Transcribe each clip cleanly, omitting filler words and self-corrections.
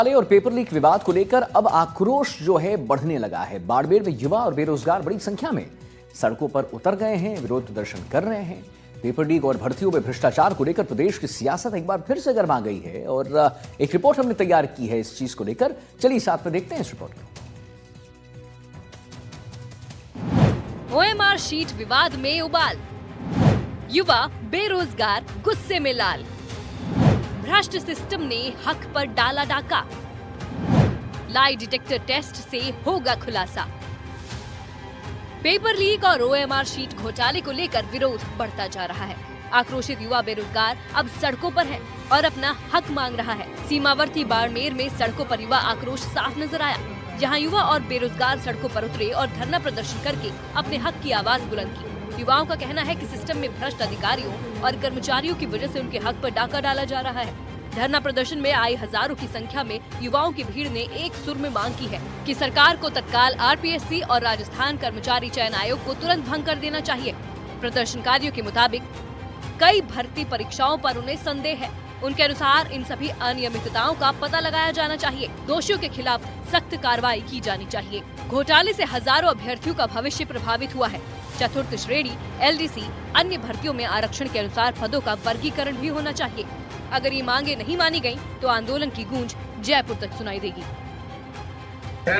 और paper leak विवाद को लेकर अब आक्रोश जो है बढ़ने लगा है। बाड़मेर में युवा और बेरोजगार बड़ी संख्या में सड़कों पर उतर गए हैं, विरोध प्रदर्शन कर रहे हैं। पेपर लीक और भर्तियों में भ्रष्टाचार को लेकर प्रदेश की सियासत एक बार फिर से गर्मा गई है और एक रिपोर्ट हमने तैयार की है इस चीज को लेकर। चलिए साथ में देखते हैं इस रिपोर्ट को। ओएमआर शीट विवाद में उबाल, युवा बेरोजगार गुस्से में लाल, भ्रष्ट सिस्टम ने हक पर डाला डाका, लाई डिटेक्टर टेस्ट से होगा खुलासा। पेपर लीक और ओएमआर शीट घोटाले को लेकर विरोध बढ़ता जा रहा है। आक्रोशित युवा बेरोजगार अब सड़कों पर है और अपना हक मांग रहा है। सीमावर्ती बाड़मेर में सड़कों पर युवा आक्रोश साफ नजर आया। यहाँ युवा और बेरोजगार सड़कों पर उतरे और धरना प्रदर्शन करके अपने हक की आवाज बुलंद की। युवाओं का कहना है कि सिस्टम में भ्रष्ट अधिकारियों और कर्मचारियों की वजह से उनके हक पर डाका डाला जा रहा है। धरना प्रदर्शन में आई हजारों की संख्या में युवाओं की भीड़ ने एक सुर में मांग की है कि सरकार को तत्काल आरपीएससी और राजस्थान कर्मचारी चयन आयोग को तुरंत भंग कर देना चाहिए। प्रदर्शनकारियों के मुताबिक कई भर्ती परीक्षाओं पर उन्हें संदेह है। उनके अनुसार इन सभी अनियमितताओं का पता लगाया जाना चाहिए। दोषियों के खिलाफ सख्त कार्रवाई की जानी चाहिए। घोटाले से हजारों अभ्यर्थियों का भविष्य प्रभावित हुआ है। चतुर्थ श्रेणी, एलडीसी, अन्य भर्तियों में आरक्षण के अनुसार पदों का वर्गीकरण भी होना चाहिए। अगर ये मांगे नहीं मानी गयी तो आंदोलन की गूंज जयपुर तक सुनाई देगी।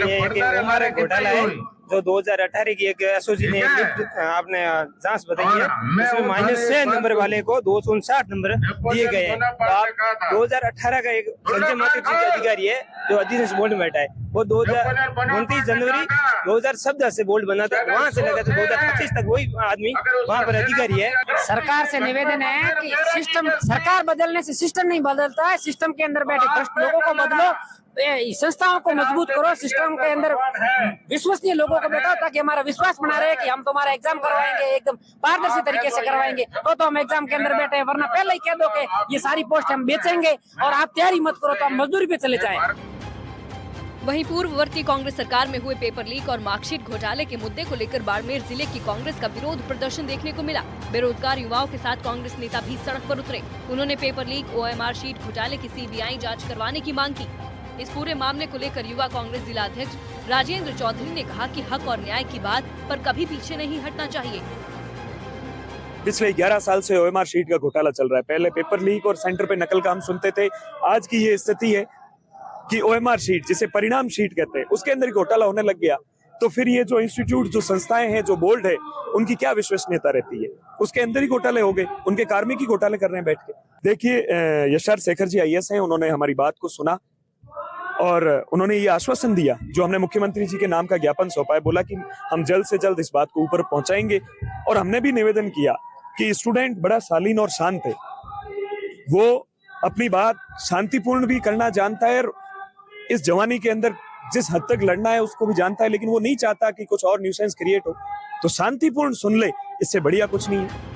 ये हमारा घोटाला है जो 2018 की एक एसओजी ने आपने जांच बताई है, इसमें -6 नंबर वाले को 259 नंबर दिए गए हैं। तो आप 2018 का एक संजय माथुर जी का अधिकारी है जो अधीनस्थ बोर्ड में बैठा है, वो 29 जनवरी 2014 से बोर्ड बना था, वहाँ से लगा था 2025 तक वही आदमी वहाँ पर अधिकारी है। सरकार से निवेदन है कि सिस्टम, सरकार बदलने से सिस्टम नहीं बदलता है। सिस्टम के अंदर बैठे भ्रष्ट लोगों को बदलो, संस्थाओं को मजबूत करो, सिस्टम के अंदर विश्वसनीय लोगों को बैठाओ ताकि हमारा विश्वास बना रहे कि हम तुम्हारा एग्जाम करवाएंगे, एकदम पारदर्शी तरीके से करवाएंगे। तो हम एग्जाम के अंदर बैठे हैं, वरना पहले ही कह दो कि ये सारी पोस्ट हम बेचेंगे और आप तैयारी मत करो तो हम मजदूरी पे चले जाएं। वहीं पूर्ववर्ती कांग्रेस सरकार में हुए पेपर लीक और मार्कशीट घोटाले के मुद्दे को लेकर बाड़मेर जिले की कांग्रेस का विरोध प्रदर्शन देखने को मिला। बेरोजगार युवाओं के साथ कांग्रेस नेता भी सड़क पर उतरे। उन्होंने पेपर लीक, ओएमआर शीट घोटाले की सीबीआई जांच करवाने की मांग की। इस पूरे मामले को लेकर युवा कांग्रेस जिला अध्यक्ष राजेंद्र चौधरी ने कहा कि हक और न्याय की बात पर कभी पीछे नहीं हटना चाहिए। पिछले 11 साल से ओएमआर शीट का घोटाला चल रहा है। पहले पेपर लीक और सेंटर पे नकल का हम सुनते थे। आज की ये स्थिति है कि ओएमआर शीट, जिसे परिणाम शीट कहते हैं, उसके अंदर घोटाला होने लग गया। तो फिर ये जो इंस्टीट्यूट, जो संस्थाएं हैं, जो बोर्ड है, उनकी क्या विश्वसनीयता रहती है? उसके अंदर ही घोटाले हो गए, उनके कार्मिक ही घोटाले कर रहे हैं बैठ के। देखिए, यशर शेखर जी आईएएस हैं, उन्होंने हमारी बात को सुना और उन्होंने ये आश्वासन दिया, जो हमने मुख्यमंत्री जी के नाम का ज्ञापन सौंपा है, बोला कि हम जल्द से जल्द इस बात को ऊपर पहुंचाएंगे। और हमने भी निवेदन किया कि स्टूडेंट बड़ा शालीन और शांत है, वो अपनी बात शांतिपूर्ण भी करना जानता है और इस जवानी के अंदर जिस हद तक लड़ना है उसको भी जानता है, लेकिन वो नहीं चाहता कि कुछ और न्यूसेंस क्रिएट हो। तो शांतिपूर्ण सुन ले, इससे बढ़िया कुछ नहीं है।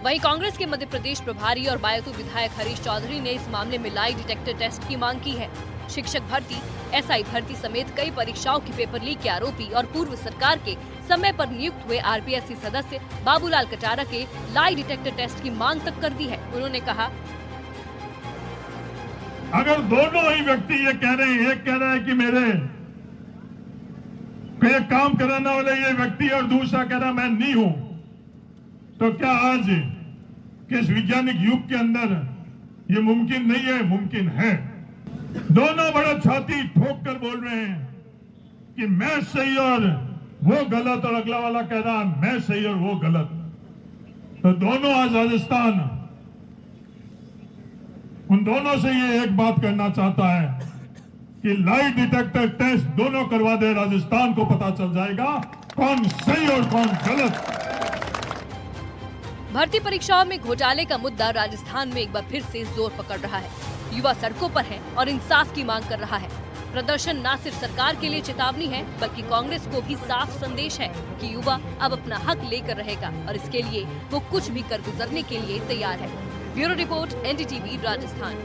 वहीं कांग्रेस के मध्य प्रदेश प्रभारी और बायतू विधायक हरीश चौधरी ने इस मामले में लाई डिटेक्टर टेस्ट की मांग की है। शिक्षक भर्ती, एसआई भर्ती समेत कई परीक्षाओं की पेपर लीक के आरोपी और पूर्व सरकार के समय पर नियुक्त हुए आरपीएससी सदस्य बाबूलाल कटारा के लाई डिटेक्टर टेस्ट की मांग तक कर दी है। उन्होंने कहा, अगर दोनों ही व्यक्ति ये कह रहे हैं, एक कह रहा है कि मेरे को एक काम कराने वाले ये व्यक्ति और दूसरा कह रहा मैं नहीं हूं, तो क्या आज के इस वैज्ञानिक युग के अंदर ये मुमकिन नहीं है? मुमकिन है। दोनों बड़ा छाती ठोक कर बोल रहे हैं कि मैं सही और वो गलत, और अगला वाला कह रहा मैं सही और वो गलत। तो दोनों आज राजस्थान उन दोनों से ये एक बात करना चाहता है कि लाई डिटेक्टर टेस्ट दोनों करवा दे, राजस्थान को पता चल जाएगा कौन सही और कौन गलत। भर्ती परीक्षाओं में घोटाले का मुद्दा राजस्थान में एक बार फिर से जोर पकड़ रहा है। युवा सड़कों पर है और इंसाफ की मांग कर रहा है। प्रदर्शन न सिर्फ सरकार के लिए चेतावनी है, बल्कि कांग्रेस को भी साफ संदेश है कि युवा अब अपना हक लेकर रहेगा और इसके लिए वो कुछ भी कर गुजरने के लिए तैयार है। Bureau report, NDTV, Rajasthan.